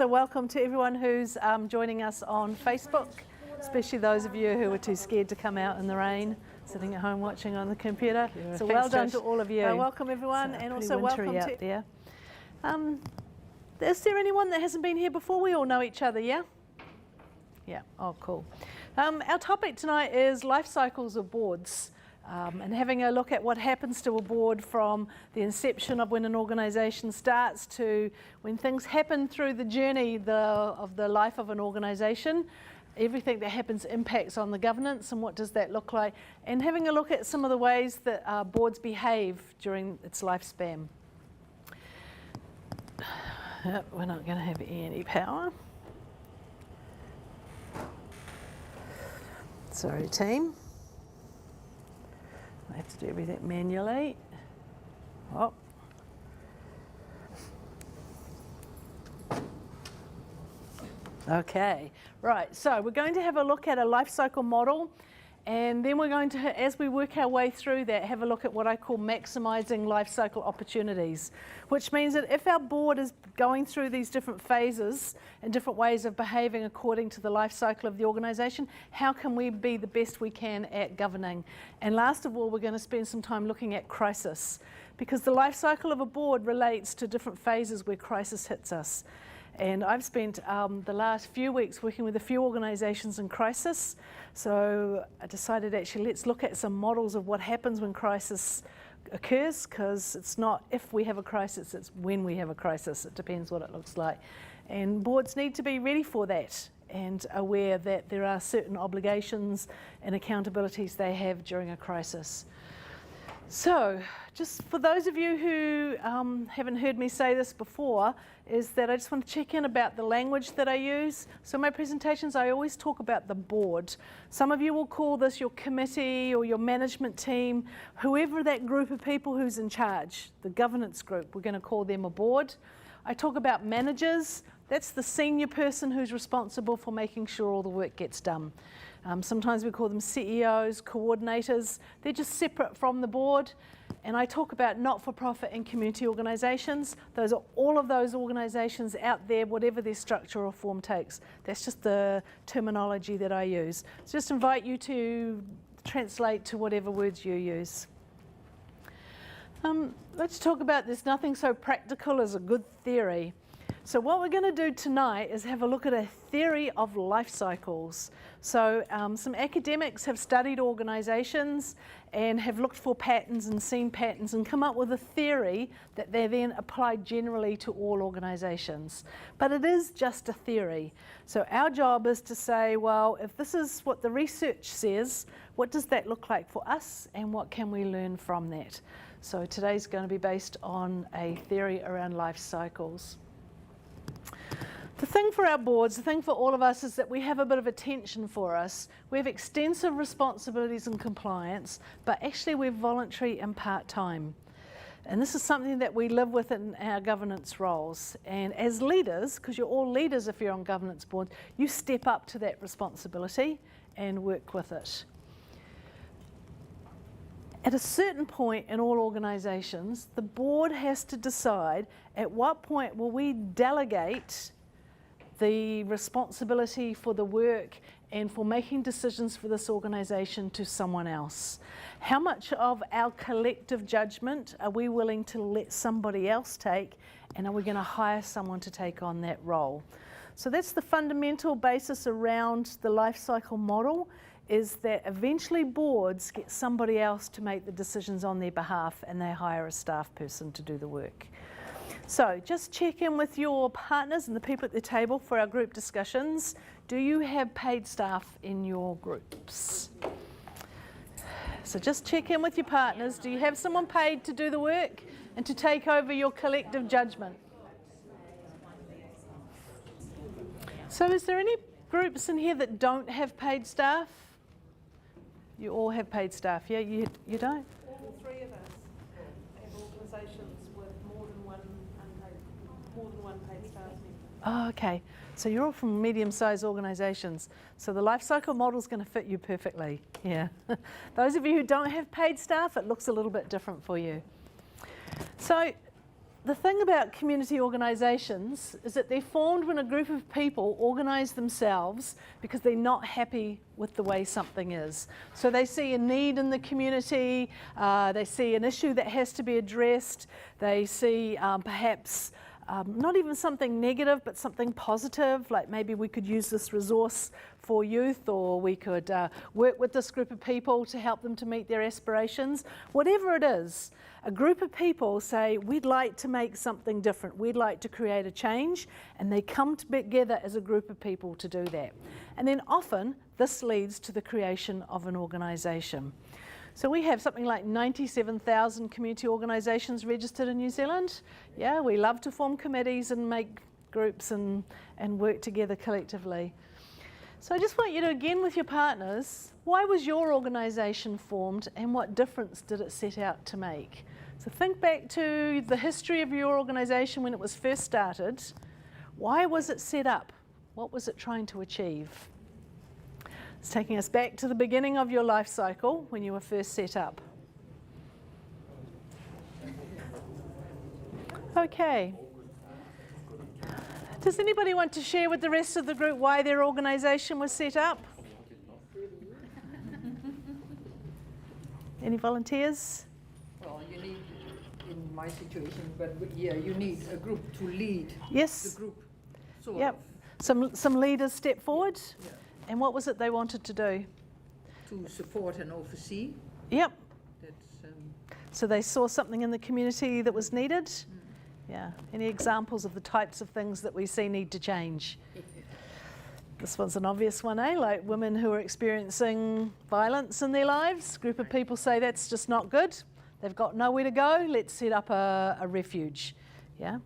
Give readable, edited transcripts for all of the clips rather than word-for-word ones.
So welcome to everyone who's joining us on Facebook, especially those of you who are too scared to come out in the rain, sitting at home watching on the computer. So well done to all of you. Welcome everyone, and also welcome to there. Is there anyone that hasn't been here before? We all know each other, yeah? Yeah, oh cool. Our topic tonight is life cycles of boards. And having a look at what happens to a board from the inception of when an organisation starts to when things happen through the journey of the life of an organisation. Everything that happens impacts on the governance and what does that look like, and having a look at some of the ways that boards behave during its lifespan. We're not going to have any power. Sorry, team. I have to do everything manually. Oh. Okay, right, so we're going to have a look at a life cycle model, and then we're going to, as we work our way through that, have a look at what I call maximising life cycle opportunities, which means that if our board is going through these different phases and different ways of behaving according to the life cycle of the organisation, how can we be the best we can at governing? And last of all, we're going to spend some time looking at crisis, because the life cycle of a board relates to different phases where crisis hits us. And I've spent the last few weeks working with a few organisations in crisis. So I decided actually let's look at some models of what happens when crisis occurs, because it's not if we have a crisis, it's when we have a crisis. It depends what it looks like. And boards need to be ready for that and aware that there are certain obligations and accountabilities they have during a crisis. So, just for those of you who haven't heard me say this before, is that I just want to check in about the language that I use. So in my presentations, I always talk about the board. Some of you will call this your committee or your management team, whoever that group of people who's in charge, the governance group, we're going to call them a board. I talk about managers. That's the senior person who's responsible for making sure all the work gets done. Sometimes we call them CEOs, coordinators. They're just separate from the board. And I talk about not-for-profit and community organisations. Those are all of those organisations out there, whatever their structure or form takes. That's just the terminology that I use. So just invite you to translate to whatever words you use. Let's talk about there's nothing so practical as a good theory. So what we're going to do tonight is have a look at a theory of life cycles. So some academics have studied organisations and have looked for patterns and seen patterns and come up with a theory that they then apply generally to all organisations. But it is just a theory. So our job is to say, well, if this is what the research says, what does that look like for us and what can we learn from that? So today's going to be based on a theory around life cycles. The thing for our boards, the thing for all of us is that we have a bit of a tension for us. We have extensive responsibilities and compliance, but actually we're voluntary and part-time. And this is something that we live with in our governance roles. And as leaders, because you're all leaders if you're on governance boards, you step up to that responsibility and work with it. At a certain point in all organisations, the board has to decide at what point will we delegate the responsibility for the work and for making decisions for this organisation to someone else. How much of our collective judgment are we willing to let somebody else take, and are we going to hire someone to take on that role? So that's the fundamental basis around the life cycle model, is that eventually boards get somebody else to make the decisions on their behalf and they hire a staff person to do the work. So just check in with your partners and the people at the table for our group discussions. Do you have paid staff in your groups? So just check in with your partners. Do you have someone paid to do the work and to take over your collective judgment? So is there any groups in here that don't have paid staff? You all have paid staff, yeah? You don't? All three of us have organisations with more than one paid staff. Oh, okay. So you're all from medium-sized organisations. So the life cycle model is going to fit you perfectly, yeah. Those of you who don't have paid staff, it looks a little bit different for you. So the thing about community organisations is that they're formed when a group of people organise themselves because they're not happy with the way something is. So they see a need in the community, they see an issue that has to be addressed, they see perhaps not even something negative, but something positive, like maybe we could use this resource for youth, or we could work with this group of people to help them to meet their aspirations. Whatever it is, a group of people say, we'd like to make something different, we'd like to create a change, and they come together as a group of people to do that. And then often, this leads to the creation of an organisation. So we have something like 97,000 community organisations registered in New Zealand. Yeah, we love to form committees and make groups and work together collectively. So I just want you to, again with your partners, why was your organisation formed and what difference did it set out to make? So think back to the history of your organisation when it was first started. Why was it set up? What was it trying to achieve? It's taking us back to the beginning of your life cycle when you were first set up. Okay. Does anybody want to share with the rest of the group why their organisation was set up? Any volunteers? Well, you need, in my situation, but yeah, you need a group to lead. Yes. The group, sort Yep. of. Some leaders step forward. Yeah. And what was it they wanted to do? To support and oversee. Yep. That's, So they saw something in the community that was needed. Yeah. Any examples of the types of things that we see need to change? This one's an obvious one, eh? Like women who are experiencing violence in their lives. Group of people say that's just not good. They've got nowhere to go. Let's set up a refuge. Yeah.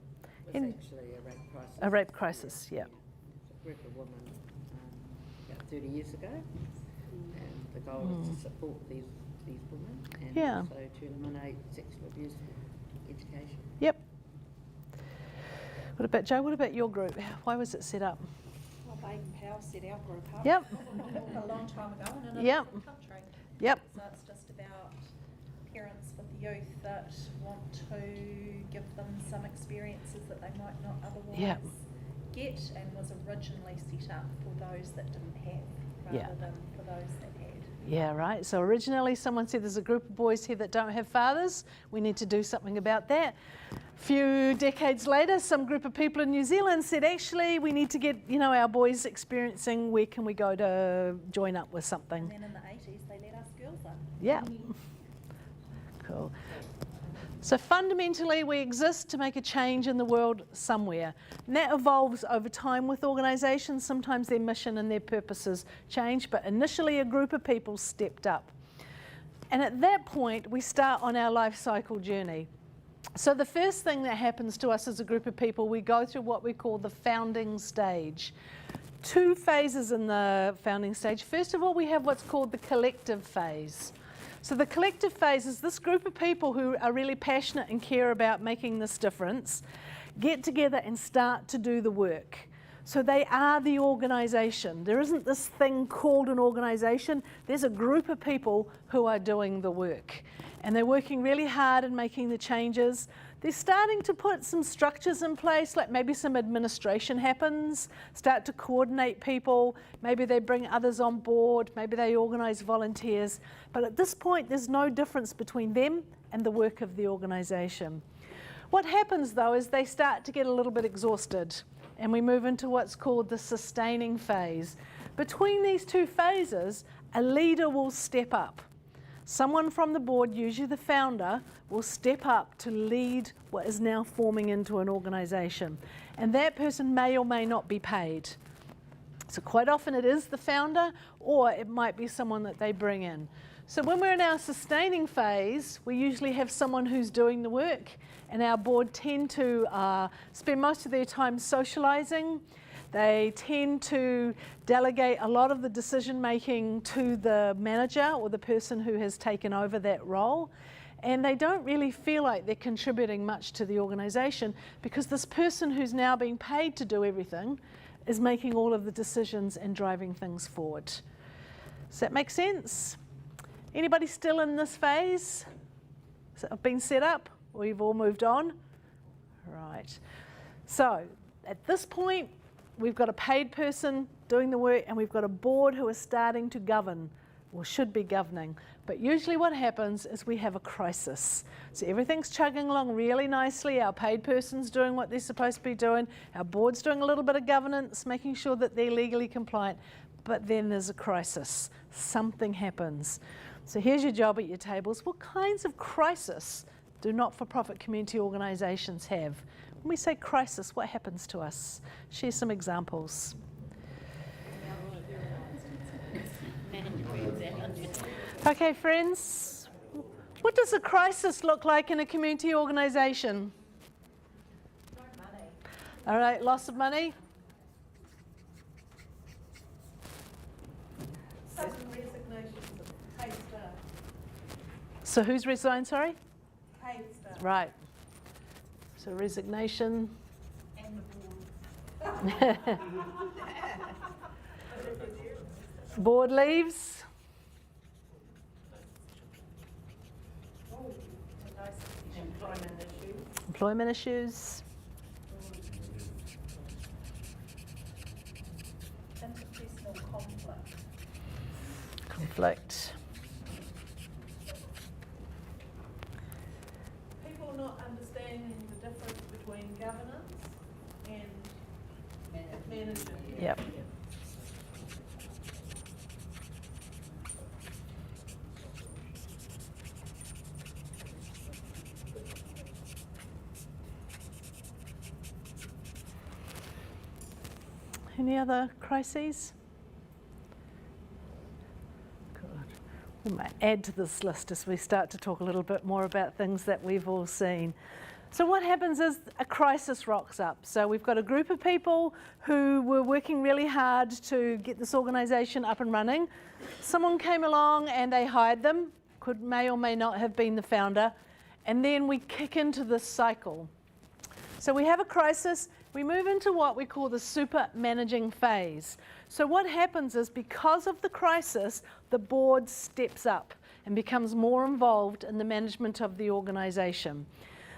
It was actually a rape crisis. A rape crisis, yeah. It was a group of women about 30 years ago, and the goal is to support these women and Yeah. also to eliminate sexual abuse education. Yep. What about Joe? What about your group? Why was it set up? Well, Baden Powell set our group up Yep. a long time ago in another Yep. country. Yep. So it's just about parents with youth that want to give them some experiences that they might not otherwise Yep. get, and was originally set up for those that didn't have rather Yeah. than for those that had. Yeah, right. So originally someone said there's a group of boys here that don't have fathers. We need to do something about that. A few decades later, some group of people in New Zealand said, actually, we need to get, our boys experiencing, where can we go to join up with something? And then in the 80s, they let us girls up. Yeah. Cool. So fundamentally, we exist to make a change in the world somewhere. And that evolves over time with organisations. Sometimes their mission and their purposes change, but initially a group of people stepped up. And at that point, we start on our life cycle journey. So the first thing that happens to us as a group of people, we go through what we call the founding stage. 2 phases in the founding stage. First of all, we have what's called the collective phase. So the collective phase is this group of people who are really passionate and care about making this difference, get together and start to do the work. So they are the organisation. There isn't this thing called an organisation. There's a group of people who are doing the work. And they're working really hard and making the changes. They're starting to put some structures in place, like maybe some administration happens, start to coordinate people, maybe they bring others on board, maybe they organise volunteers. But at this point, there's no difference between them and the work of the organisation. What happens though is they start to get a little bit exhausted, and we move into what's called the sustaining phase. Between these 2 phases, a leader will step up. Someone from the board, usually the founder, will step up to lead what is now forming into an organisation. And that person may or may not be paid. So quite often it is the founder, or it might be someone that they bring in. So when we're in our sustaining phase, we usually have someone who's doing the work, and our board tend to spend most of their time socialising. They tend to delegate a lot of the decision making to the manager or the person who has taken over that role. And they don't really feel like they're contributing much to the organisation, because this person who's now being paid to do everything is making all of the decisions and driving things forward. Does that make sense? Anybody still in this phase? Have been set up, or you've all moved on? Right. So at this point, we've got a paid person doing the work and we've got a board who are starting to govern, or should be governing. But usually what happens is we have a crisis. So everything's chugging along really nicely. Our paid person's doing what they're supposed to be doing. Our board's doing a little bit of governance, making sure that they're legally compliant. But then there's a crisis. Something happens. So here's your job at your tables. What kinds of crisis do not-for-profit community organisations have? When we say crisis, what happens to us? Share some examples. Okay, friends, what does a crisis look like in a community organisation? Money. All right, loss of money. Sudden resignations of paid staff. So who's resigned, sorry? Paid staff. Right. So resignation. And the board. Board leaves. Employment issues. Interpersonal conflict. Conflict. People not understanding the difference between governance and management. Yep. Any other crises? Good. We might add to this list as we start to talk a little bit more about things that we've all seen. So what happens is a crisis rocks up. So we've got a group of people who were working really hard to get this organisation up and running. Someone came along and they hired them, may or may not have been the founder, and then we kick into this cycle. So we have a crisis, we move into what we call the super managing phase. So what happens is because of the crisis, the board steps up and becomes more involved in the management of the organisation.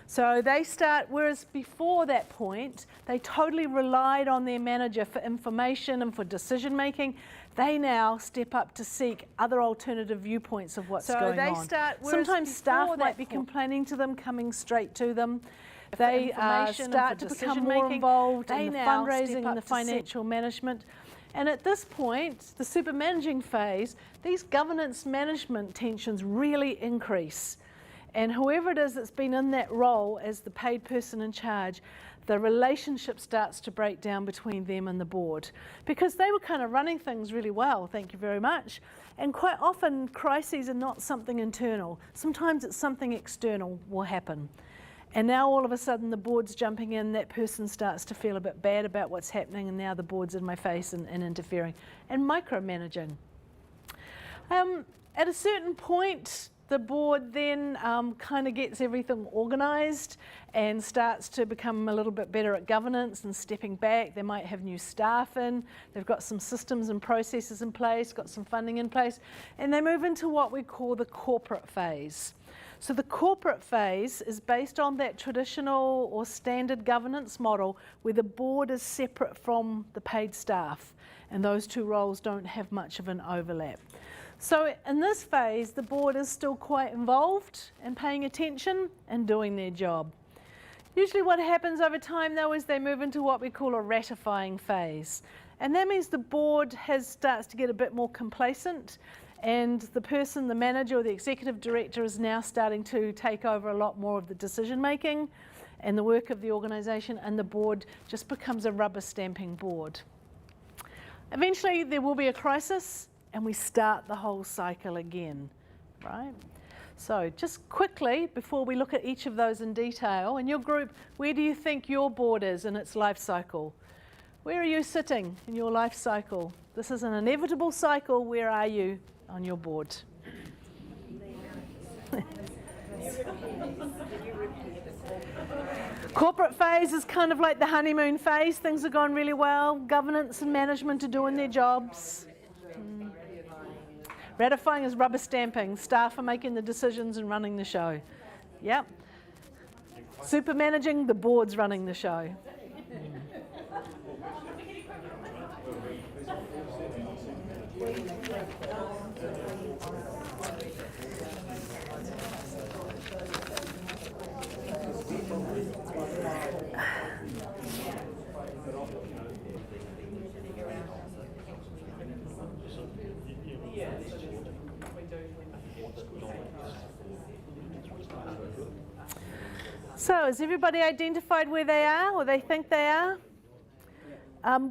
So they start, whereas before that point, they totally relied on their manager for information and for decision making, they now step up to seek other alternative viewpoints of what's going on. Sometimes staff might be complaining to them, coming straight to them. They start to become more involved in the fundraising and the financial management. And at this point, the super managing phase, these governance management tensions really increase. And whoever it is that's been in that role as the paid person in charge, the relationship starts to break down between them and the board. Because they were kind of running things really well, thank you very much. And quite often, crises are not something internal. Sometimes it's something external will happen. And now all of a sudden the board's jumping in, that person starts to feel a bit bad about what's happening, and now the board's in my face and interfering and micromanaging. At a certain point, the board then kind of gets everything organised and starts to become a little bit better at governance and stepping back. They might have new staff in, they've got some systems and processes in place, got some funding in place, and they move into what we call the corporate phase. So the corporate phase is based on that traditional or standard governance model where the board is separate from the paid staff, and those two roles don't have much of an overlap. So in this phase, the board is still quite involved and paying attention and doing their job. Usually what happens over time though is they move into what we call a ratifying phase. And that means the board starts to get a bit more complacent, and the person, the manager or the executive director, is now starting to take over a lot more of the decision making and the work of the organisation, and the board just becomes a rubber stamping board. Eventually there will be a crisis and we start the whole cycle again, right? So just quickly, before we look at each of those in detail, in your group, where do you think your board is in its life cycle? Where are you sitting in your life cycle? This is an inevitable cycle. Where are you on your board? Corporate phase is kind of like the honeymoon phase. Things are going really well. Governance and management are doing their jobs. Ratifying is rubber stamping. Staff are making the decisions and running the show. Yep. Super managing, the board's running the show. So has everybody identified where they are or they think they are?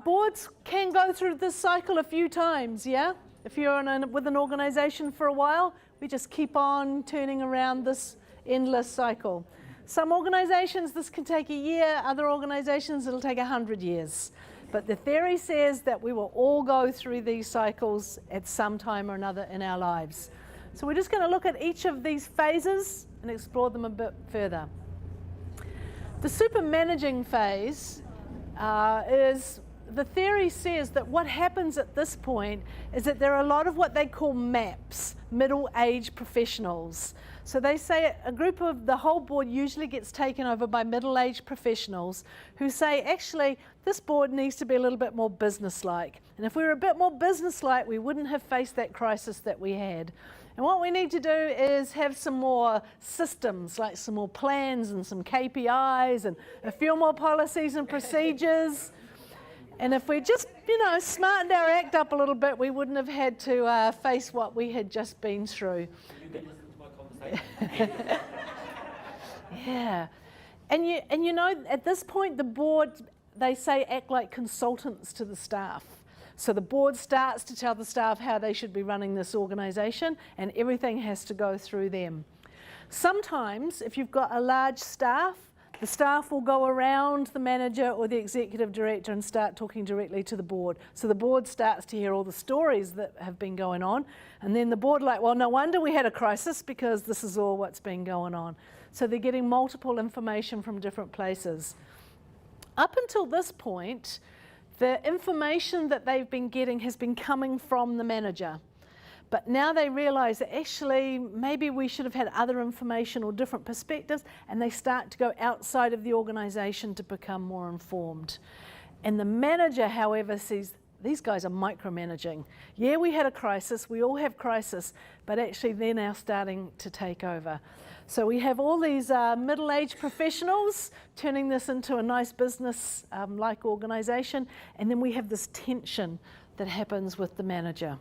Boards can go through this cycle a few times, yeah? If you're with an organization for a while, we just keep on turning around this endless cycle. Some organizations this can take a year, other organizations it'll take 100 years. But the theory says that we will all go through these cycles at some time or another in our lives. So we're just going to look at each of these phases and explore them a bit further. The super managing phase is, the theory says that what happens at this point is that there are a lot of what they call MAPs, middle-aged professionals. So they say a group of the whole board usually gets taken over by middle-aged professionals who say, actually, this board needs to be a little bit more business-like. And if we were a bit more business-like, we wouldn't have faced that crisis that we had. And what we need to do is have some more systems, like some more plans and some KPIs and a few more policies and procedures. And if we just, smartened our act up a little bit, we wouldn't have had to face what we had just been through. Yeah. And at this point, the board, they say, act like consultants to the staff. So the board starts to tell the staff how they should be running this organization, and everything has to go through them. Sometimes, if you've got a large staff, the staff will go around the manager or the executive director and start talking directly to the board. So the board starts to hear all the stories that have been going on, and then the board well, no wonder we had a crisis because this is all what's been going on. So they're getting multiple information from different places. Up until this point, the information that they've been getting has been coming from the manager. But now they realize that actually maybe we should have had other information or different perspectives, and they start to go outside of the organization to become more informed. And the manager, however, sees these guys are micromanaging. Yeah, we had a crisis, we all have crisis, but actually they're now starting to take over. So we have all these middle-aged professionals turning this into a nice business-like organization, and then we have this tension that happens with the manager.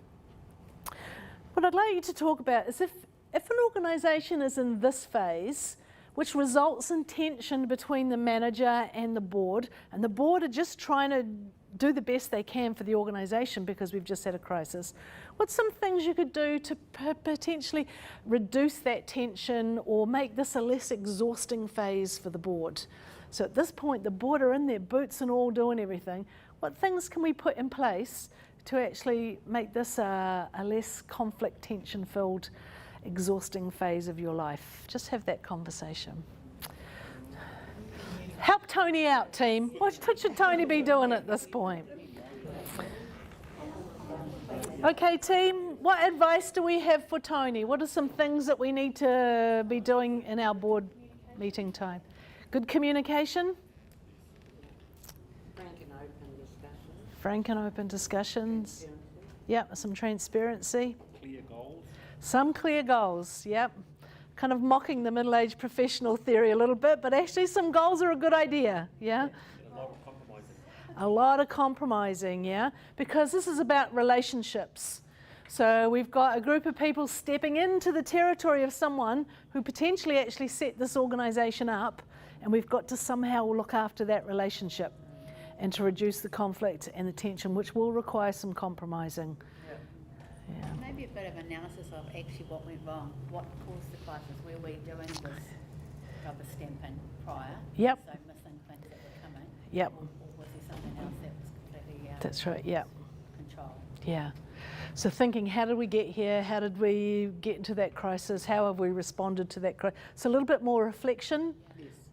What I'd like you to talk about is if an organization is in this phase, which results in tension between the manager and the board are just trying to do the best they can for the organization because we've just had a crisis, what's some things you could do to potentially reduce that tension or make this a less exhausting phase for the board? So at this point, the board are in their boots and all doing everything. What things can we put in place to actually make this a less conflict, tension-filled, exhausting phase of your life? Just have that conversation. Help Tony out, team. What should Tony be doing at this point? Okay, team, what advice do we have for Tony? What are some things that we need to be doing in our board meeting time? Good communication? Frank and open discussions. Yep, some transparency. Clear goals. Some clear goals, yep. Kind of mocking the middle-aged professional theory a little bit, but actually some goals are a good idea, yeah? A lot of compromising. A lot of compromising, yeah? Because this is about relationships. So we've got a group of people stepping into the territory of someone who potentially actually set this organization up, and we've got to somehow look after that relationship and to reduce the conflict and the tension, which will require some compromising. Yeah. Maybe a bit of analysis of actually what went wrong, what caused the crisis, were we doing this rubber stamping prior? Yep. So missing things that were coming? Yep. Or was there something else that was completely out That's of right, yep. control? Yeah. So thinking, how did we get here? How did we get into that crisis? How have we responded to that crisis? So a little bit more reflection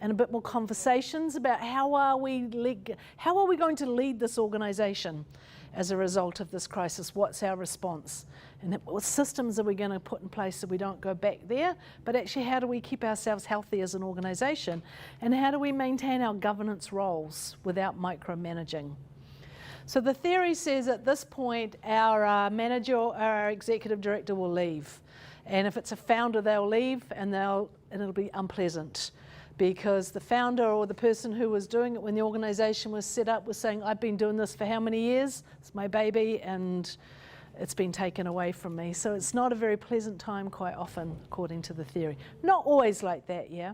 and a bit more conversations about how are we going to lead this organisation as a result of this crisis. What's our response? And what systems are we going to put in place so we don't go back there? But actually, how do we keep ourselves healthy as an organisation? And how do we maintain our governance roles without micromanaging? So the theory says at this point, our manager or our executive director will leave. And if it's a founder, they'll leave and it'll be unpleasant, because the founder or the person who was doing it when the organisation was set up was saying, I've been doing this for how many years? It's my baby and it's been taken away from me. So it's not a very pleasant time quite often, according to the theory. Not always like that, yeah.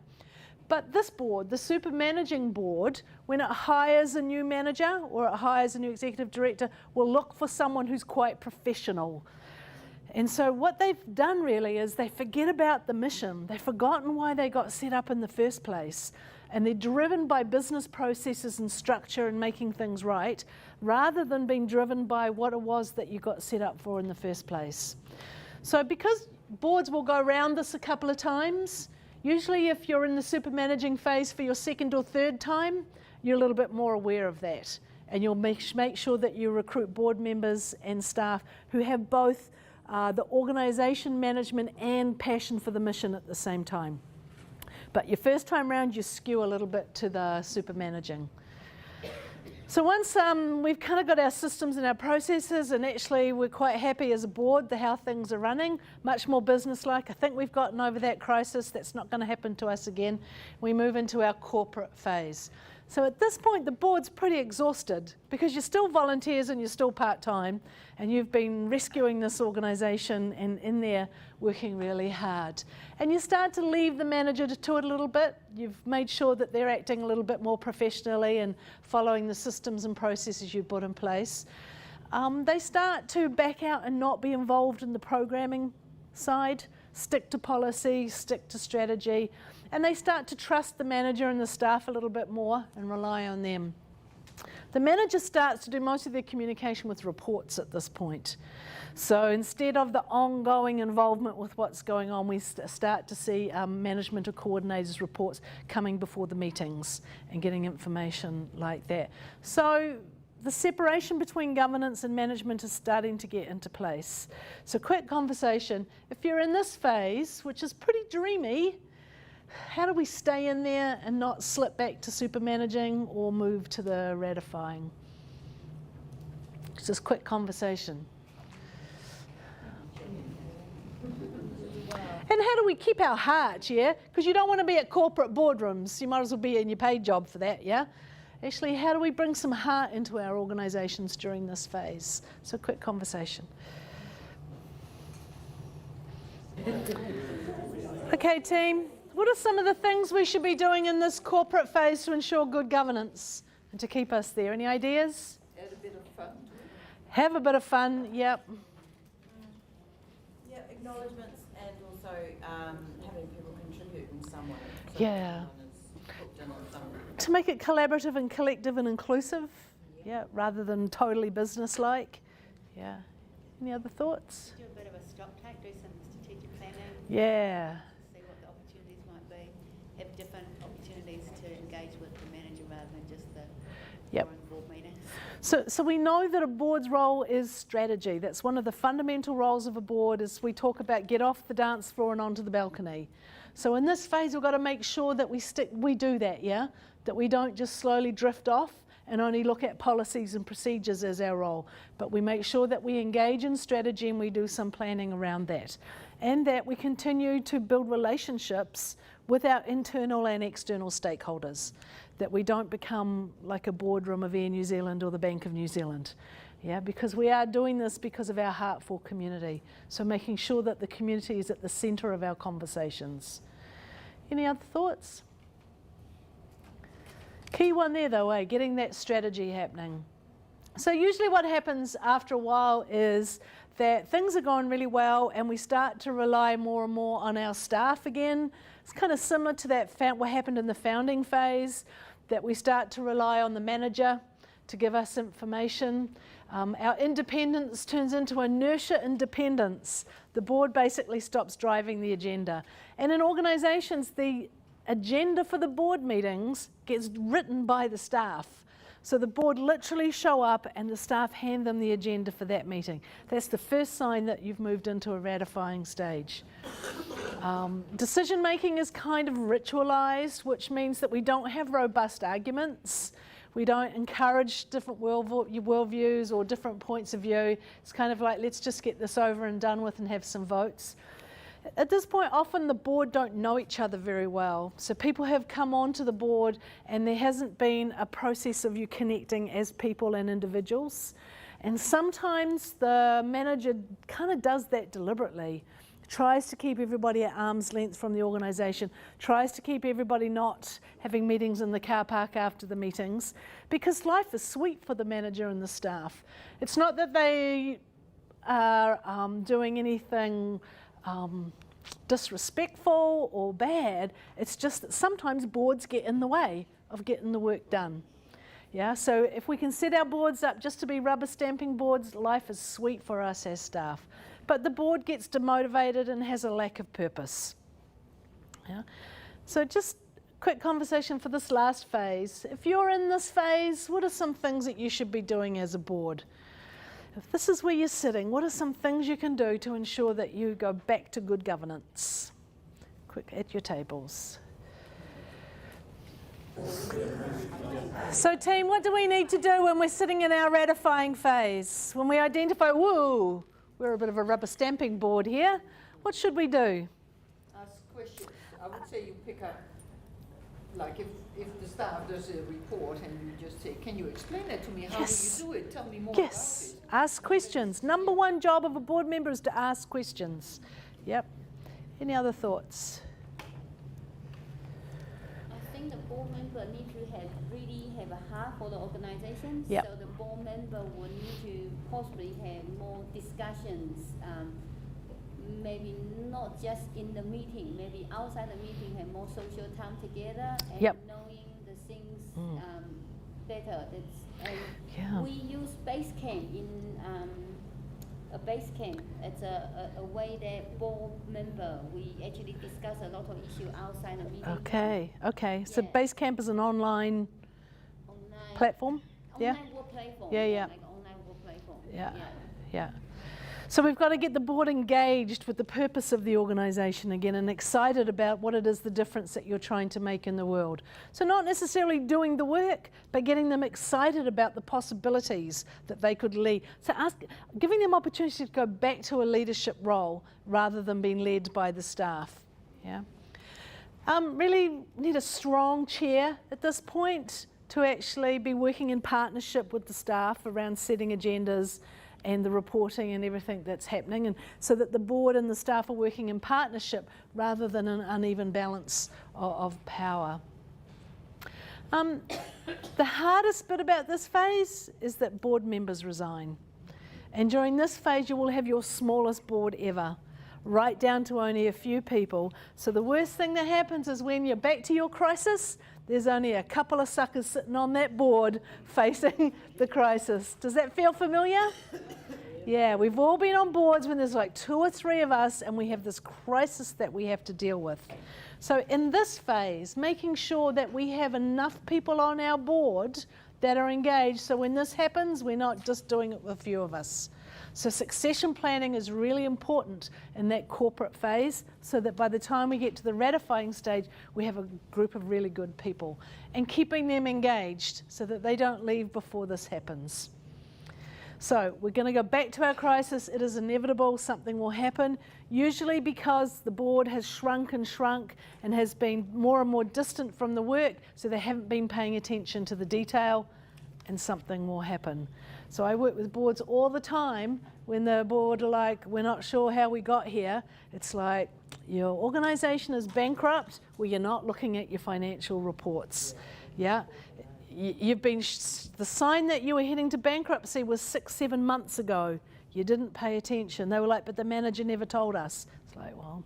But this board, the super managing board, when it hires a new manager or it hires a new executive director, will look for someone who's quite professional. And so what they've done really is they forget about the mission. They've forgotten why they got set up in the first place. And they're driven by business processes and structure and making things right, rather than being driven by what it was that you got set up for in the first place. So because boards will go around this a couple of times, usually if you're in the super managing phase for your second or third time, you're a little bit more aware of that. And you'll make sure that you recruit board members and staff who have both the organisation management and passion for the mission at the same time. But your first time round, you skew a little bit to the super managing. So once we've kind of got our systems and our processes, and actually we're quite happy as a board how things are running, much more business-like. I think we've gotten over that crisis. That's not going to happen to us again. We move into our corporate phase. So at this point, the board's pretty exhausted because you're still volunteers and you're still part-time, and you've been rescuing this organisation and in there working really hard. And you start to leave the manager to it a little bit. You've made sure that they're acting a little bit more professionally and following the systems and processes you've put in place. They start to back out and not be involved in the programming side, stick to policy, stick to strategy, and they start to trust the manager and the staff a little bit more and rely on them. The manager starts to do most of their communication with reports at this point. So instead of the ongoing involvement with what's going on, we start to see management or coordinators' reports coming before the meetings and getting information like that. So the separation between governance and management is starting to get into place. So quick conversation. If you're in this phase, which is pretty dreamy, how do we stay in there and not slip back to super managing or move to the ratifying? Just quick conversation. And how do we keep our heart, yeah? Because you don't want to be at corporate boardrooms. You might as well be in your paid job for that, yeah? Actually, how do we bring some heart into our organisations during this phase? So quick conversation. Okay, team. What are some of the things we should be doing in this corporate phase to ensure good governance and to keep us there? Any ideas? Add a bit of fun. Have a bit of fun, yep. Yeah, acknowledgements and also having people contribute in some way. So Yeah. everyone is hooked in on some way. To make it collaborative and collective and inclusive, yeah, rather than totally business-like. Yeah. Any other thoughts? Do a bit of a stock take, do some strategic planning. Yeah. See what the opportunities might be. Have different opportunities to engage with the manager rather than just the Yep. board meetings. So we know that a board's role is strategy. That's one of the fundamental roles of a board, is we talk about get off the dance floor and onto the balcony. So in this phase, we've got to make sure that we do that, yeah? That we don't just slowly drift off and only look at policies and procedures as our role, but we make sure that we engage in strategy and we do some planning around that. And that we continue to build relationships with our internal and external stakeholders, that we don't become like a boardroom of Air New Zealand or the Bank of New Zealand. Yeah, because we are doing this because of our heart for community. So making sure that the community is at the centre of our conversations. Any other thoughts? Key one there though, getting that strategy happening. So usually what happens after a while is that things are going really well and we start to rely more and more on our staff again. It's kind of similar to that what happened in the founding phase, that we start to rely on the manager to give us information. Our independence turns into inertia independence. The board basically stops driving the agenda. And in organisations, the agenda for the board meetings gets written by the staff. So the board literally show up and the staff hand them the agenda for that meeting. That's the first sign that you've moved into a ratifying stage. Decision making is kind of ritualized, which means that we don't have robust arguments. We don't encourage different worldviews or different points of view. It's kind of like, let's just get this over and done with and have some votes. At this point, often the board don't know each other very well. So people have come onto the board and there hasn't been a process of you connecting as people and individuals. And sometimes the manager kind of does that deliberately. Tries to keep everybody at arm's length from the organisation, tries to keep everybody not having meetings in the car park after the meetings, because life is sweet for the manager and the staff. It's not that they are doing anything disrespectful or bad, it's just that sometimes boards get in the way of getting the work done. Yeah, so if we can set our boards up just to be rubber stamping boards, life is sweet for us as staff. But the board gets demotivated and has a lack of purpose. Yeah. So just quick conversation for this last phase. If you're in this phase, what are some things that you should be doing as a board? If this is where you're sitting, what are some things you can do to ensure that you go back to good governance? Quick, at your tables. So team, what do we need to do when we're sitting in our ratifying phase? When we identify, whoa, we're a bit of a rubber stamping board here, what should we do? Ask questions. I would say you pick up, like if the staff does a report and you just say, can you explain that to me? How Yes. do you do it? Tell me more Yes, about it. ask questions. Number one job of a board member is to ask questions. Yep. Any other thoughts? I think the board member need to really have a heart for the organization. Yep. So the board member will need to possibly have more discussions, maybe not just in the meeting, maybe outside the meeting, have more social time together and Yep. knowing the things better. Yeah. We use base camp in a base camp. It's a way that board member, we actually discuss a lot of issues outside the meeting. Okay. So Yeah. Basecamp is an online Online, platform? Yeah? online work platform. Yeah. Like online work platform. Yeah. So we've got to get the board engaged with the purpose of the organisation again and excited about what it is, the difference that you're trying to make in the world. So not necessarily doing the work, but getting them excited about the possibilities that they could lead. So giving them opportunity to go back to a leadership role rather than being led by the staff. Yeah. Really need a strong chair at this point to actually be working in partnership with the staff around setting agendas and the reporting and everything that's happening, and so that the board and the staff are working in partnership rather than an uneven balance of power. The hardest bit about this phase is that board members resign. And during this phase, you will have your smallest board ever, right down to only a few people. So the worst thing that happens is when you're back to your crisis, there's only a couple of suckers sitting on that board facing the crisis. Does that feel familiar? Yeah, we've all been on boards when there's like 2 or 3 of us and we have this crisis that we have to deal with. So in this phase, making sure that we have enough people on our board that are engaged, so when this happens, we're not just doing it with a few of us. So succession planning is really important in that corporate phase, so that by the time we get to the ratifying stage, we have a group of really good people, and keeping them engaged so that they don't leave before this happens. So we're going to go back to our crisis. It is inevitable, something will happen, usually because the board has shrunk and has been more and more distant from the work, so they haven't been paying attention to the detail, and something will happen. So I work with boards all the time when the board are like, we're not sure how we got here. It's like, your organisation is bankrupt, well, you're not looking at your financial reports. Yeah. You've been, the sign that you were heading to bankruptcy was 6-7 months ago. You didn't pay attention. They were like, but the manager never told us. It's like, well,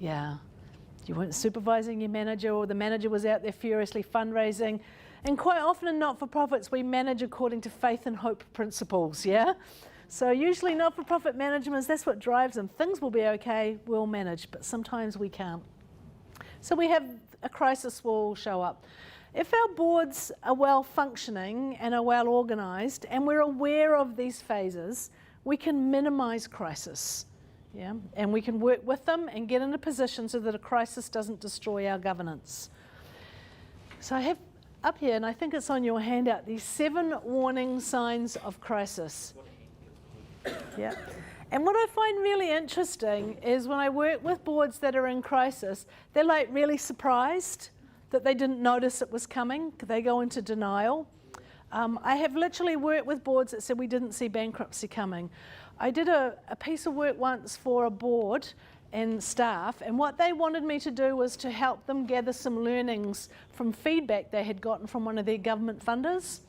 yeah. You weren't supervising your manager, or the manager was out there furiously fundraising. And quite often in not-for-profits, we manage according to faith and hope principles, yeah? So usually not-for-profit management, that's what drives them. Things will be okay, we'll manage, but sometimes we can't. So we have a crisis will show up. If our boards are well functioning and are well organised and we're aware of these phases, we can minimise crisis. Yeah? And we can work with them and get in a position so that a crisis doesn't destroy our governance. So I have up here, and I think it's on your handout, these 7 warning signs of crisis. Yeah. And what I find really interesting is when I work with boards that are in crisis, they're like really surprised that they didn't notice it was coming. They go into denial. I have literally worked with boards that said we didn't see bankruptcy coming. I did a piece of work once for a board and staff, and what they wanted me to do was to help them gather some learnings from feedback they had gotten from one of their government funders.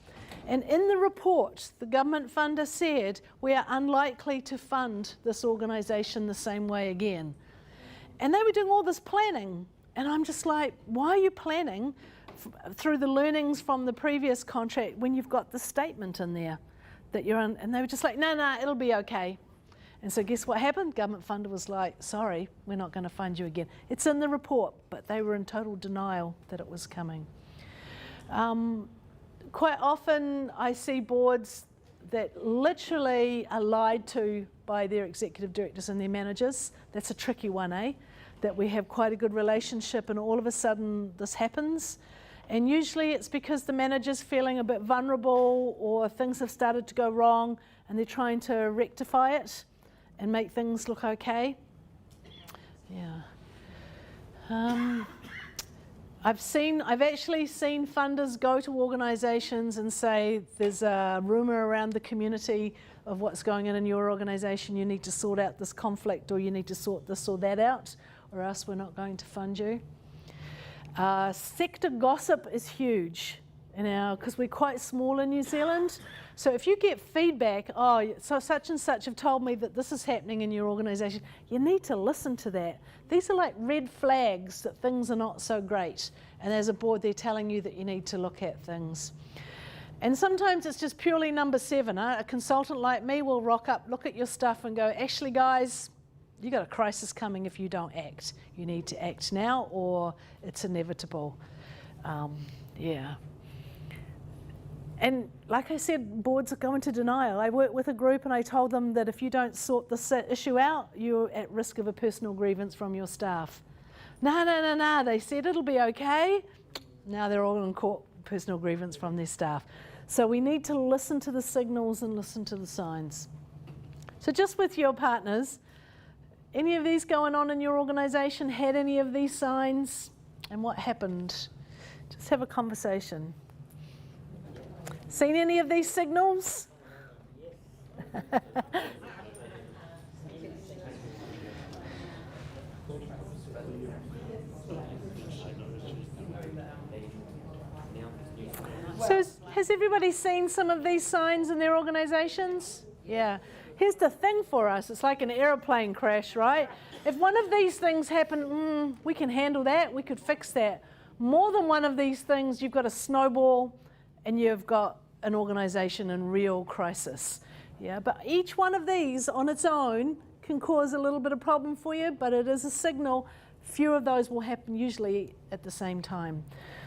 And in the report, the government funder said, we are unlikely to fund this organisation the same way again. And they were doing all this planning, and I'm just like, why are you planning through the learnings from the previous contract when you've got the statement in there that you're on? And they were just like, no, it'll be okay. And so guess what happened? Government funder was like, sorry, we're not going to fund you again. It's in the report, but they were in total denial that it was coming. Quite often I see boards that literally are lied to by their executive directors and their managers. That's a tricky one, eh? That we have quite a good relationship and all of a sudden this happens. And usually it's because the manager's feeling a bit vulnerable or things have started to go wrong and they're trying to rectify it and make things look okay. Yeah. I've actually seen funders go to organisations and say, there's a rumour around the community of what's going on in your organisation, you need to sort out this conflict, or you need to sort this or that out, or else we're not going to fund you. Sector gossip is huge because we're quite small in New Zealand. So if you get feedback, so such and such have told me that this is happening in your organisation, you need to listen to that. These are like red flags that things are not so great. And as a board, they're telling you that you need to look at things. And sometimes it's just purely number 7. A consultant like me will rock up, look at your stuff and go, actually guys, you got a crisis coming if you don't act. You need to act now or it's inevitable. Yeah. And like I said, boards go into denial. I worked with a group and I told them that if you don't sort this issue out, you're at risk of a personal grievance from your staff. No, they said it'll be okay. Now they're all in court, personal grievance from their staff. So we need to listen to the signals and listen to the signs. So just with your partners, any of these going on in your organisation, had any of these signs, and what happened? Just have a conversation. Seen any of these signals? So has everybody seen some of these signs in their organisations? Yeah. Here's the thing for us, it's like an aeroplane crash, right? If one of these things happen, we can handle that, we could fix that. More than one of these things, you've got a snowball and you've got an organisation in real crisis. Yeah, but each one of these on its own can cause a little bit of problem for you, but it is a signal. Few of those will happen usually at the same time.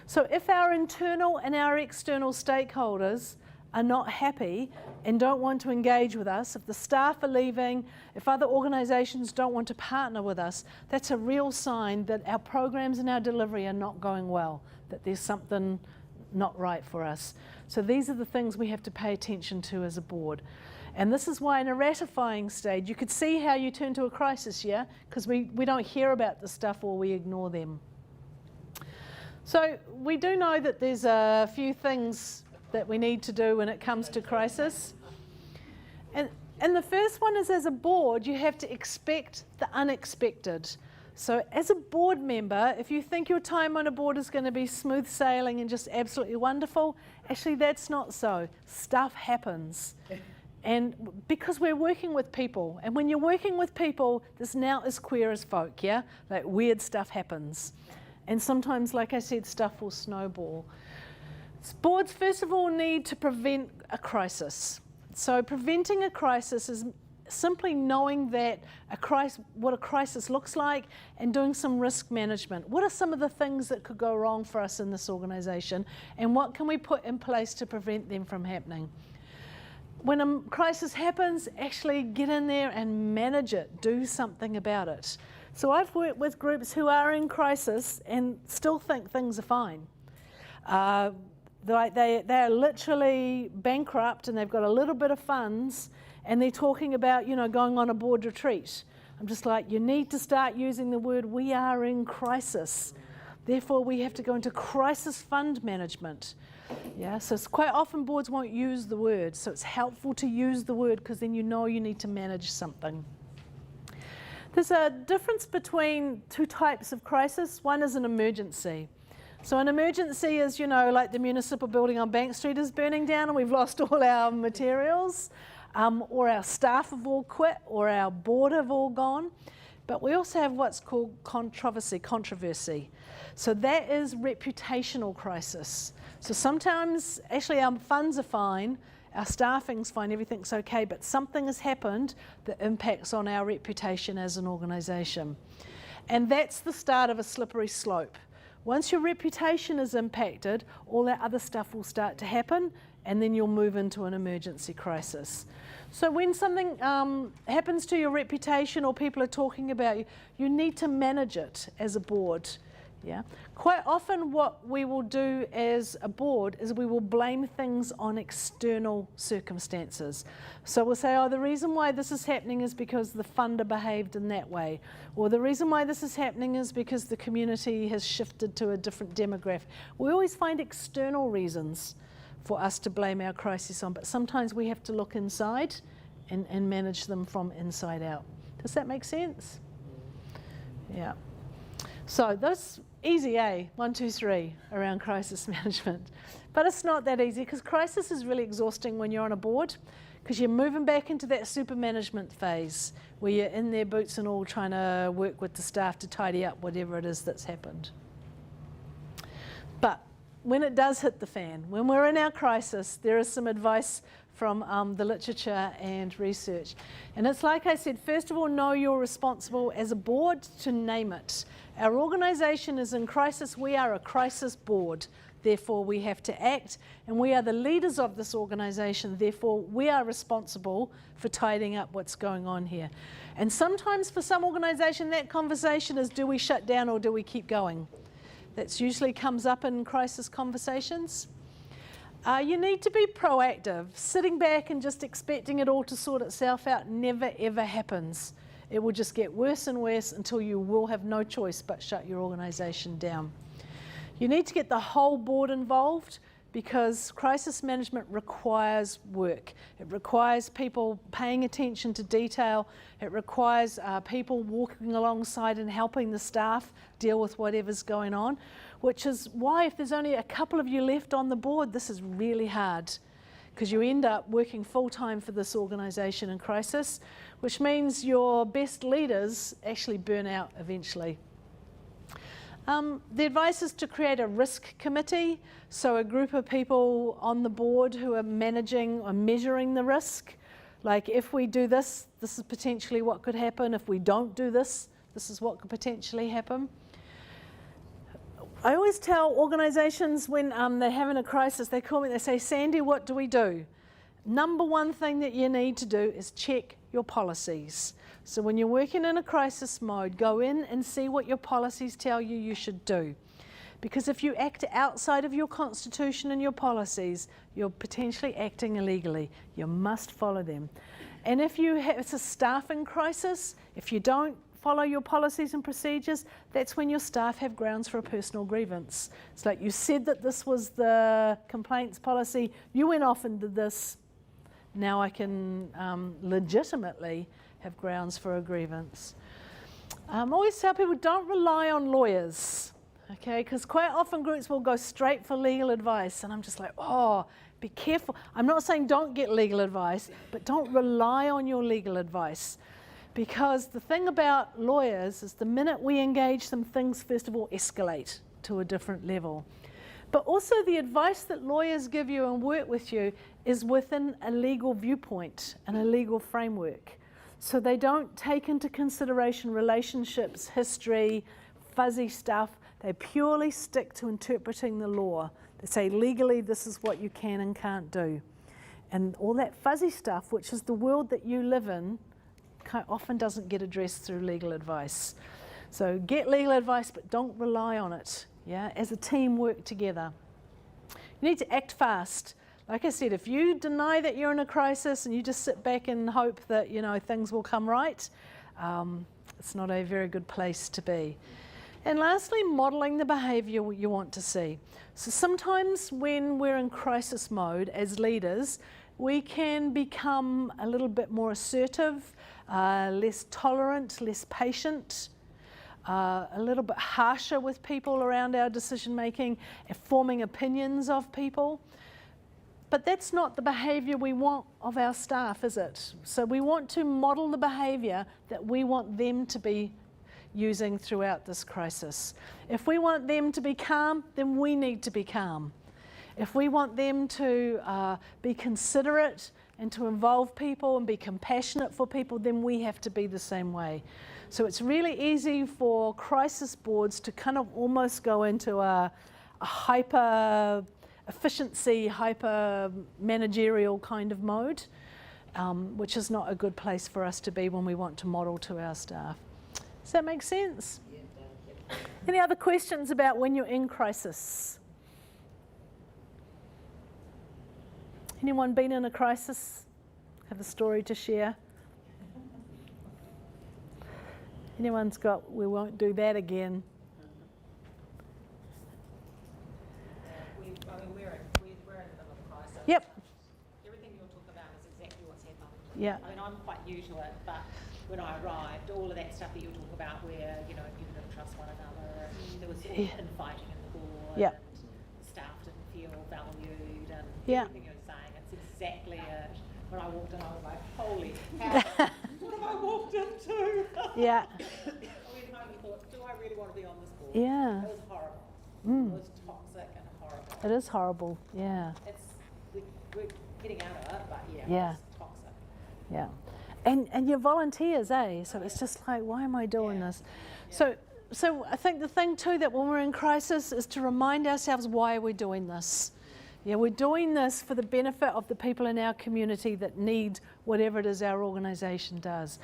So if our internal and our external stakeholders are not happy and don't want to engage with us, if the staff are leaving, if other organisations don't want to partner with us, that's a real sign that our programs and our delivery are not going well, that there's something not right for us. So these are the things we have to pay attention to as a board. And this is why in a ratifying stage, you could see how you turn to a crisis, yeah? Because we don't hear about the stuff or we ignore them. So we do know that there's a few things that we need to do when it comes to crisis. And the first one is, as a board, you have to expect the unexpected. So as a board member, if you think your time on a board is going to be smooth sailing and just absolutely wonderful, actually that's not so. Stuff happens. And because we're working with people, and when you're working with people, this now is queer as folk, yeah? Like weird stuff happens. And sometimes, like I said, stuff will snowball. Boards, first of all, need to prevent a crisis. So preventing a crisis is simply knowing that what a crisis looks like and doing some risk management. What are some of the things that could go wrong for us in this organisation, and what can we put in place to prevent them from happening? When a crisis happens, actually get in there and manage it, do something about it. So I've worked with groups who are in crisis and still think things are fine. They're literally bankrupt and they've got a little bit of funds, and they're talking about, you know, going on a board retreat. I'm just like, you need to start using the word, we are in crisis. Therefore, we have to go into crisis fund management. Yeah, so it's quite often boards won't use the word, so it's helpful to use the word because then you know you need to manage something. There's a difference between two types of crisis. One is an emergency. So an emergency is, you know, like the municipal building on Bank Street is burning down and we've lost all our materials, or our staff have all quit, or our board have all gone. But we also have what's called controversy. So that is reputational crisis. So sometimes actually our funds are fine, our staffing's fine, everything's okay, but something has happened that impacts on our reputation as an organisation. And that's the start of a slippery slope. Once your reputation is impacted, all that other stuff will start to happen, and then you'll move into an emergency crisis. So when something happens to your reputation or people are talking about you, you need to manage it as a board. Yeah. Quite often what we will do as a board is we will blame things on external circumstances. So we'll say, oh, the reason why this is happening is because the funder behaved in that way. Or the reason why this is happening is because the community has shifted to a different demographic. We always find external reasons for us to blame our crisis on, but sometimes we have to look inside and manage them from inside out. Does that make sense? Yeah. So that's easy, 1, 2, 3 around crisis management. But it's not that easy because crisis is really exhausting when you're on a board because you're moving back into that super management phase where you're in their boots and all trying to work with the staff to tidy up whatever it is that's happened. But when it does hit the fan, when we're in our crisis, there is some advice from the literature and research. And it's like I said, first of all, know you're responsible as a board to name it. Our organisation is in crisis. We are a crisis board. Therefore, we have to act. And we are the leaders of this organisation. Therefore, we are responsible for tidying up what's going on here. And sometimes for some organisation, that conversation is, do we shut down or do we keep going? That usually comes up in crisis conversations. You need to be proactive. Sitting back and just expecting it all to sort itself out never ever happens. It will just get worse and worse until you will have no choice but shut your organisation down. You need to get the whole board involved because crisis management requires work. It requires people paying attention to detail. It requires people walking alongside and helping the staff deal with whatever's going on, which is why if there's only a couple of you left on the board, this is really hard because you end up working full-time for this organisation in crisis, which means your best leaders actually burn out eventually. The advice is to create a risk committee, so a group of people on the board who are managing or measuring the risk. Like if we do this, this is potentially what could happen. If we don't do this, this is what could potentially happen. I always tell organisations when they're having a crisis, they call me, they say, Sandy, what do we do? Number one thing that you need to do is check your policies. So when you're working in a crisis mode, go in and see what your policies tell you you should do. Because if you act outside of your constitution and your policies, you're potentially acting illegally. You must follow them. And if it's a staffing crisis, if you don't follow your policies and procedures, that's when your staff have grounds for a personal grievance. It's like you said that this was the complaints policy, you went off and did this, now I can legitimately have grounds for a grievance. I always tell people don't rely on lawyers, okay, because quite often groups will go straight for legal advice and I'm just like, oh, be careful. I'm not saying don't get legal advice, but don't rely on your legal advice. Because the thing about lawyers is the minute we engage them, things first of all escalate to a different level. But also the advice that lawyers give you and work with you is within a legal viewpoint and a legal framework. So they don't take into consideration relationships, history, fuzzy stuff. They purely stick to interpreting the law. They say legally this is what you can and can't do. And all that fuzzy stuff, which is the world that you live in, often doesn't get addressed through legal advice. So get legal advice, but don't rely on it. Yeah, as a team, work together. You need to act fast. Like I said, if you deny that you're in a crisis and you just sit back and hope that, you know, things will come right, it's not a very good place to be. And lastly, modelling the behaviour you want to see. So sometimes when we're in crisis mode as leaders, we can become a little bit more assertive, less tolerant, less patient, a little bit harsher with people around our decision making, forming opinions of people. But that's not the behaviour we want of our staff, is it? So we want to model the behaviour that we want them to be using throughout this crisis. If we want them to be calm, then we need to be calm. If we want them to be considerate and to involve people and be compassionate for people, then we have to be the same way. So it's really easy for crisis boards to kind of almost go into a hyper efficiency, hyper managerial kind of mode, which is not a good place for us to be when we want to model to our staff. Does that make sense? Any other questions about when you're in crisis? Anyone been in a crisis? Have a story to share? Anyone's got, we won't do that again? We're in the middle of a crisis. Yep. Everything you're talking about is exactly what's happened. Yeah. I mean, I'm quite new to it, but when I arrived, all of that stuff that you talk about where, you know, people didn't trust one another, there was infighting in the board, Yeah. and staff didn't feel valued, and Yeah. everything you're saying, it's exactly it. When I walked in, I was like, holy cow, what have I walked into? Yeah. I went home and thought, do I really want to be on this board? Yeah. It was horrible. Mm. It was toxic and horrible. It is horrible, yeah. We're getting out of it, but Yeah. it's toxic. Yeah. And you're volunteers, eh? So it's just like, why am I doing this? So I think the thing too, that when we're in crisis is to remind ourselves, why are we doing this? Yeah, we're doing this for the benefit of the people in our community that need whatever it is our organisation does.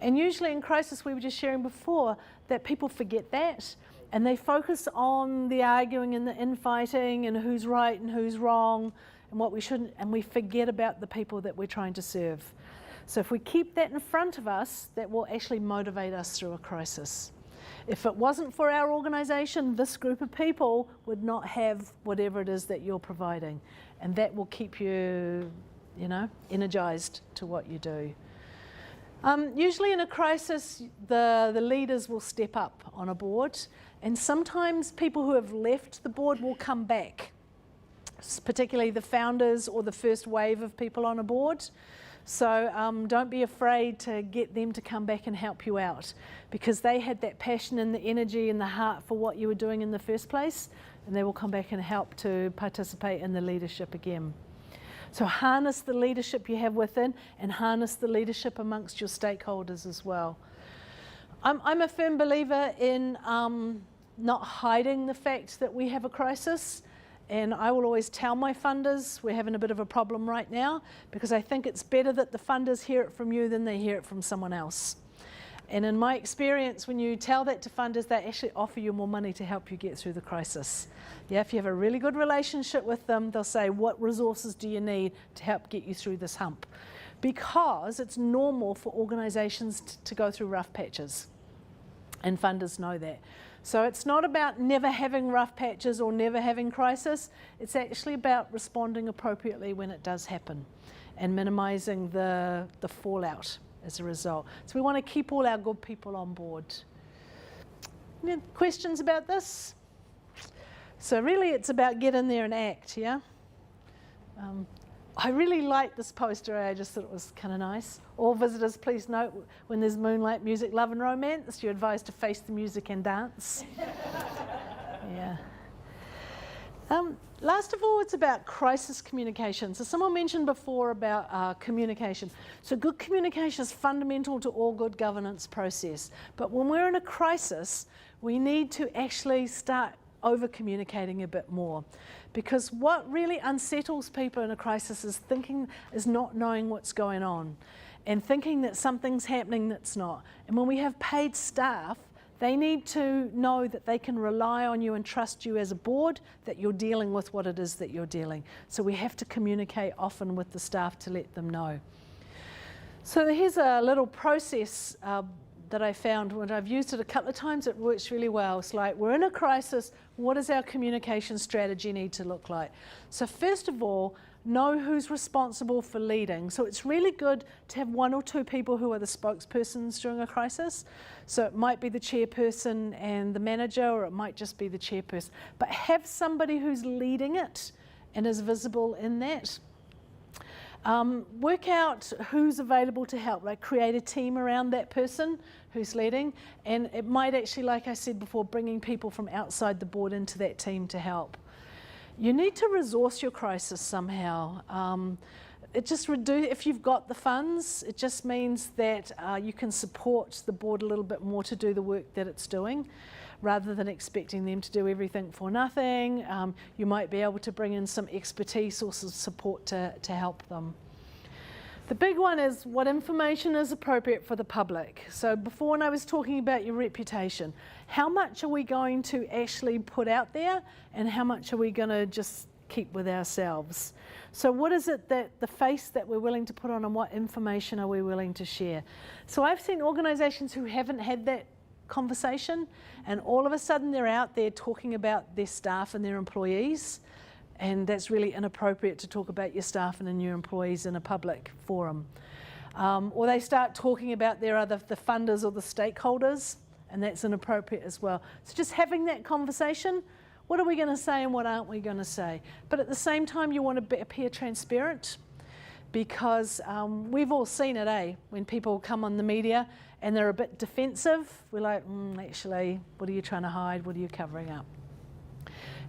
And usually in crisis, we were just sharing before, that people forget that and they focus on the arguing and the infighting and who's right and who's wrong and what we shouldn't, and we forget about the people that we're trying to serve. So if we keep that in front of us, that will actually motivate us through a crisis. If it wasn't for our organisation, this group of people would not have whatever it is that you're providing. And that will keep you, you know, energised to what you do. Usually in a crisis, the leaders will step up on a board. And sometimes people who have left the board will come back, particularly the founders or the first wave of people on a board. So don't be afraid to get them to come back and help you out, because they had that passion and the energy and the heart for what you were doing in the first place, and they will come back and help to participate in the leadership again. So harness the leadership you have within and harness the leadership amongst your stakeholders as well. I'm a firm believer in not hiding the fact that we have a crisis. And I will always tell my funders we're having a bit of a problem right now, because I think it's better that the funders hear it from you than they hear it from someone else. And in my experience, when you tell that to funders, they actually offer you more money to help you get through the crisis. Yeah, if you have a really good relationship with them, they'll say, what resources do you need to help get you through this hump? Because it's normal for organisations to go through rough patches. And funders know that. So it's not about never having rough patches or never having crisis. It's actually about responding appropriately when it does happen and minimising the fallout as a result. So we want to keep all our good people on board. Any questions about this? So really it's about get in there and act, yeah? I really liked this poster. I just thought it was kind of nice. All visitors, please note, when there's moonlight, music, love and romance, you're advised to face the music and dance. Yeah. Last of all, it's about crisis communication. So someone mentioned before about communication. So good communication is fundamental to all good governance process. But when we're in a crisis, we need to actually start over-communicating a bit more. Because what really unsettles people in a crisis is not knowing what's going on and thinking that something's happening that's not. And when we have paid staff, they need to know that they can rely on you and trust you as a board, that you're dealing with what it is that you're dealing. So we have to communicate often with the staff to let them know. So here's a little process that I found when I've used it a couple of times. It works really well. It's like, we're in a crisis, what does our communication strategy need to look like? So first of all, know who's responsible for leading. So it's really good to have one or two people who are the spokespersons during a crisis. So it might be the chairperson and the manager, or it might just be the chairperson. But have somebody who's leading it and is visible in that. Work out who's available to help, like create a team around that person who's leading. And it might actually, like I said before, bringing people from outside the board into that team to help. You need to resource your crisis somehow. It just if you've got the funds, it just means that you can support the board a little bit more to do the work that it's doing, rather than expecting them to do everything for nothing. You might be able to bring in some expertise or some support to help them. The big one is what information is appropriate for the public. So before, when I was talking about your reputation, how much are we going to actually put out there and how much are we going to just keep with ourselves? So what is it that the face that we're willing to put on, and what information are we willing to share? So I've seen organisations who haven't had that conversation, and all of a sudden they're out there talking about their staff and their employees. And that's really inappropriate to talk about your staff and your employees in a public forum. Or they start talking about the funders or the stakeholders, and that's inappropriate as well. So just having that conversation, what are we going to say and what aren't we going to say? But at the same time, you want to appear transparent, because we've all seen it, when people come on the media and they're a bit defensive, we're like, actually, what are you trying to hide? What are you covering up?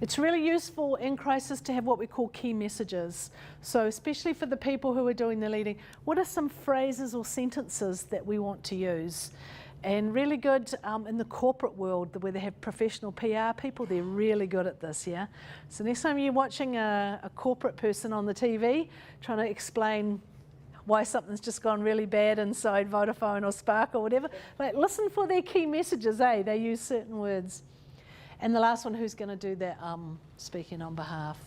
It's really useful in crisis to have what we call key messages. So especially for the people who are doing the leading, what are some phrases or sentences that we want to use? And really good in the corporate world, where they have professional PR people, they're really good at this, yeah? So next time you're watching a corporate person on the TV trying to explain why something's just gone really bad inside Vodafone or Spark or whatever, like, listen for their key messages, They use certain words. And the last one, who's going to do that speaking on behalf?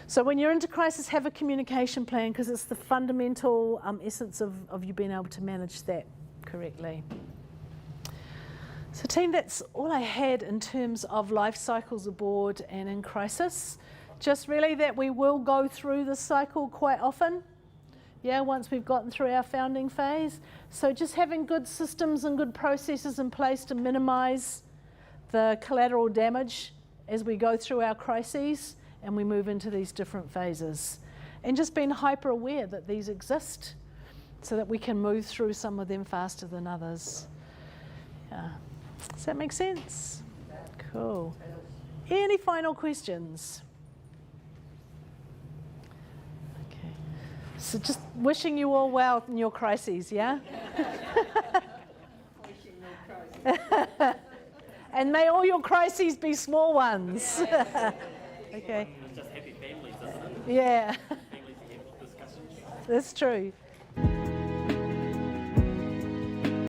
So when you're into crisis, have a communication plan, because it's the fundamental essence of you being able to manage that correctly. So team, that's all I had in terms of life cycles aboard and in crisis. Just really that we will go through the cycle quite often, once we've gotten through our founding phase. So just having good systems and good processes in place to minimise the collateral damage as we go through our crises and we move into these different phases. And just being hyper aware that these exist so that we can move through some of them faster than others. Yeah. Does that make sense? Cool. Any final questions? Okay. So just wishing you all well in your crises, yeah? Wishing no crisis. And may all your crises be small ones. Okay. It's just happy families, isn't it? Yeah. Families have discussions. That's true.